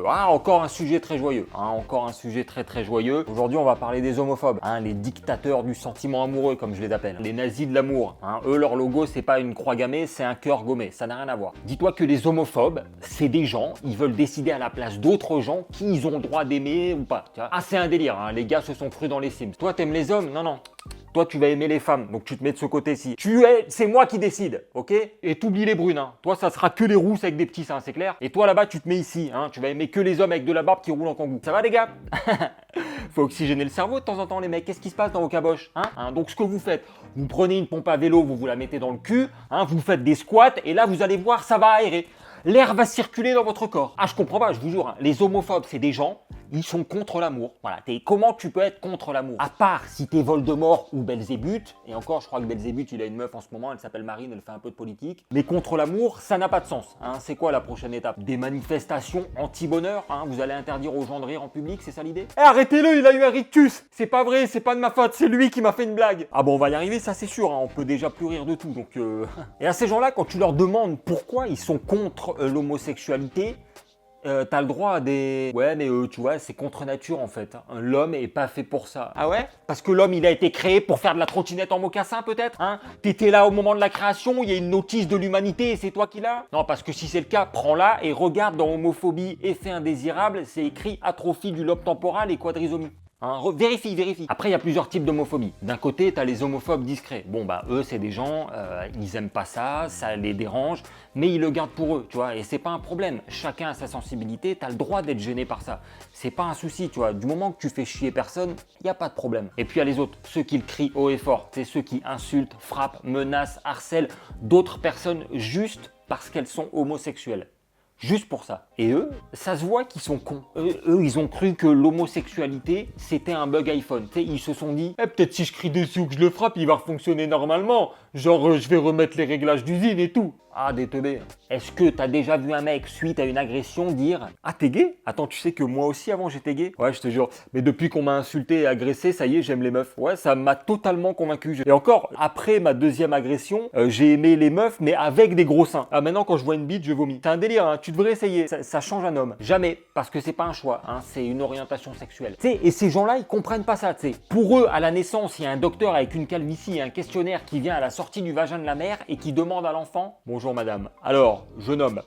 Ah, encore un sujet très joyeux, encore un sujet très joyeux. Aujourd'hui, on va parler des homophobes, les dictateurs du sentiment amoureux, comme je les appelle, les nazis de l'amour. Eux, leur logo, c'est pas une croix gammée, c'est un cœur gommé, ça n'a rien à voir. Dis-toi que les homophobes, c'est des gens, ils veulent décider à la place d'autres gens qui ils ont le droit d'aimer ou pas. Ah, c'est un délire, les gars se sont crus dans les Sims. Toi, t'aimes les hommes? Non. Toi, tu vas aimer les femmes, donc tu te mets de ce côté-ci. C'est moi qui décide, ok? Et t'oublies les brunes, Toi, ça sera que les rousses avec des petits seins, c'est clair? Et toi, là-bas, tu te mets ici, Tu vas aimer que les hommes avec de la barbe qui roulent en kangou. Ça va, les gars? Faut oxygéner le cerveau de temps en temps, les mecs. Qu'est-ce qui se passe dans vos caboches, Donc, ce que vous faites, vous prenez une pompe à vélo, vous la mettez dans le cul, vous faites des squats, et là, vous allez voir, ça va aérer. L'air va circuler dans votre corps. Ah, je comprends pas, je vous jure. Les homophobes, c'est des gens, ils sont contre l'amour. Voilà. Comment tu peux être contre l'amour? À part si t'es Voldemort ou Belzébuth. Et encore, je crois que Belzébuth, il a une meuf en ce moment, elle s'appelle Marine, elle fait un peu de politique. Mais contre l'amour, ça n'a pas de sens. C'est quoi la prochaine étape? Des manifestations anti-bonheur, Vous allez interdire aux gens de rire en public, c'est ça l'idée? Arrêtez-le, il a eu un rictus. C'est pas vrai, c'est pas de ma faute, c'est lui qui m'a fait une blague. Ah bon, on va y arriver, ça c'est sûr, on peut déjà plus rire de tout. Donc, Et à ces gens-là, quand tu leur demandes pourquoi ils sont contre l'homosexualité, t'as le droit à des... Ouais, mais tu vois, c'est contre nature en fait. L'homme est pas fait pour ça. Ah ouais? Parce que l'homme, il a été créé pour faire de la trottinette en mocassin peut-être, T'étais là au moment de la création, il y a une notice de l'humanité et c'est toi qui l'as? Non, parce que si c'est le cas, prends-la et regarde dans homophobie, effet indésirable, c'est écrit atrophie du lobe temporal et quadrisomie. Vérifie. Après, il y a plusieurs types d'homophobie. D'un côté, tu as les homophobes discrets. Bon, eux, c'est des gens, ils aiment pas ça, ça les dérange, mais ils le gardent pour eux, tu vois, et c'est pas un problème. Chacun a sa sensibilité, tu as le droit d'être gêné par ça. C'est pas un souci, tu vois. Du moment que tu fais chier personne, il n'y a pas de problème. Et puis, il y a les autres, ceux qui le crient haut et fort. C'est ceux qui insultent, frappent, menacent, harcèlent d'autres personnes juste parce qu'elles sont homosexuelles. Juste pour ça. Et eux, ça se voit qu'ils sont cons. Eux, ils ont cru que l'homosexualité, c'était un bug iPhone. Tu sais, ils se sont dit, peut-être si je crie dessus ou que je le frappe, il va fonctionner normalement. Genre, je vais remettre les réglages d'usine et tout. Ah, des teubés. Est-ce que t'as déjà vu un mec, suite à une agression, dire « Ah, t'es gay? Attends, tu sais que moi aussi, avant, j'étais gay ?» Ouais, je te jure. Mais depuis qu'on m'a insulté et agressé, ça y est, j'aime les meufs. Ouais, ça m'a totalement convaincu. Et encore, après ma deuxième agression, j'ai aimé les meufs, mais avec des gros seins. Ah, maintenant, quand je vois une bite, je vomis. C'est un délire, tu devrais essayer. Ça change un homme. Jamais. Parce que c'est pas un choix, c'est une orientation sexuelle. Tu sais, et ces gens-là, ils comprennent pas ça, tu sais. Pour eux, à la naissance, il y a un docteur avec une calvitie et un questionnaire qui vient à la sortie du vagin de la mère et qui demande à l'enfant « Bonjour madame. Alors, jeune homme,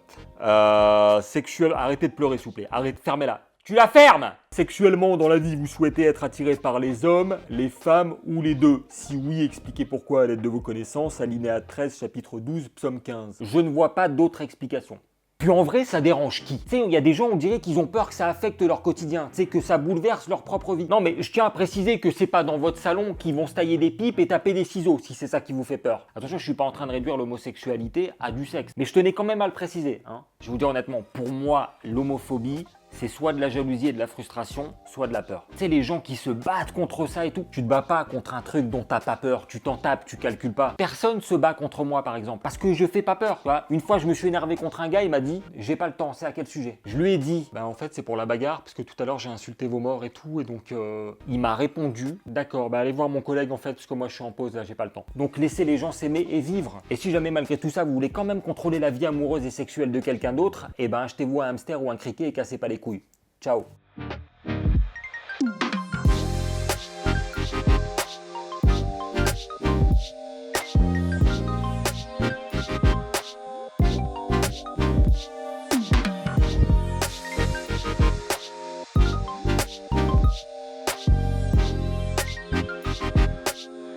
sexuel... Arrêtez de pleurer, s'il vous plaît. Fermez-la. Tu la fermes! Sexuellement, dans la vie, vous souhaitez être attiré par les hommes, les femmes ou les deux? Si oui, expliquez pourquoi à l'aide de vos connaissances. Alinéa 13, chapitre 12, psaume 15. Je ne vois pas d'autre explication. Puis en vrai, ça dérange qui? Tu sais, il y a des gens, on dirait qu'ils ont peur que ça affecte leur quotidien, tu sais, que ça bouleverse leur propre vie. Non, mais je tiens à préciser que c'est pas dans votre salon qu'ils vont se tailler des pipes et taper des ciseaux, si c'est ça qui vous fait peur. Attention, je suis pas en train de réduire l'homosexualité à du sexe. Mais je tenais quand même à le préciser, Je vous dis honnêtement, pour moi, l'homophobie, c'est soit de la jalousie et de la frustration, soit de la peur. Tu sais, les gens qui se battent contre ça et tout, tu te bats pas contre un truc dont t'as pas peur, tu t'en tapes, tu calcules pas. Personne se bat contre moi, par exemple, parce que je fais pas peur, tu vois. Une fois, je me suis énervé contre un gars, il m'a dit « J'ai pas le temps, c'est à quel sujet ?» Je lui ai dit « en fait, c'est pour la bagarre, parce que tout à l'heure, j'ai insulté vos morts et tout, et donc, il m'a répondu « D'accord, allez voir mon collègue, en fait, parce que moi, je suis en pause, là, j'ai pas le temps. » Donc, laissez les gens s'aimer et vivre. Et si jamais, malgré tout ça, vous voulez quand même contrôler la vie amoureuse et sexuelle de quelqu'un d'autre, achetez-vous un hamster ou un criquet et cassez pas les couilles. Ciao.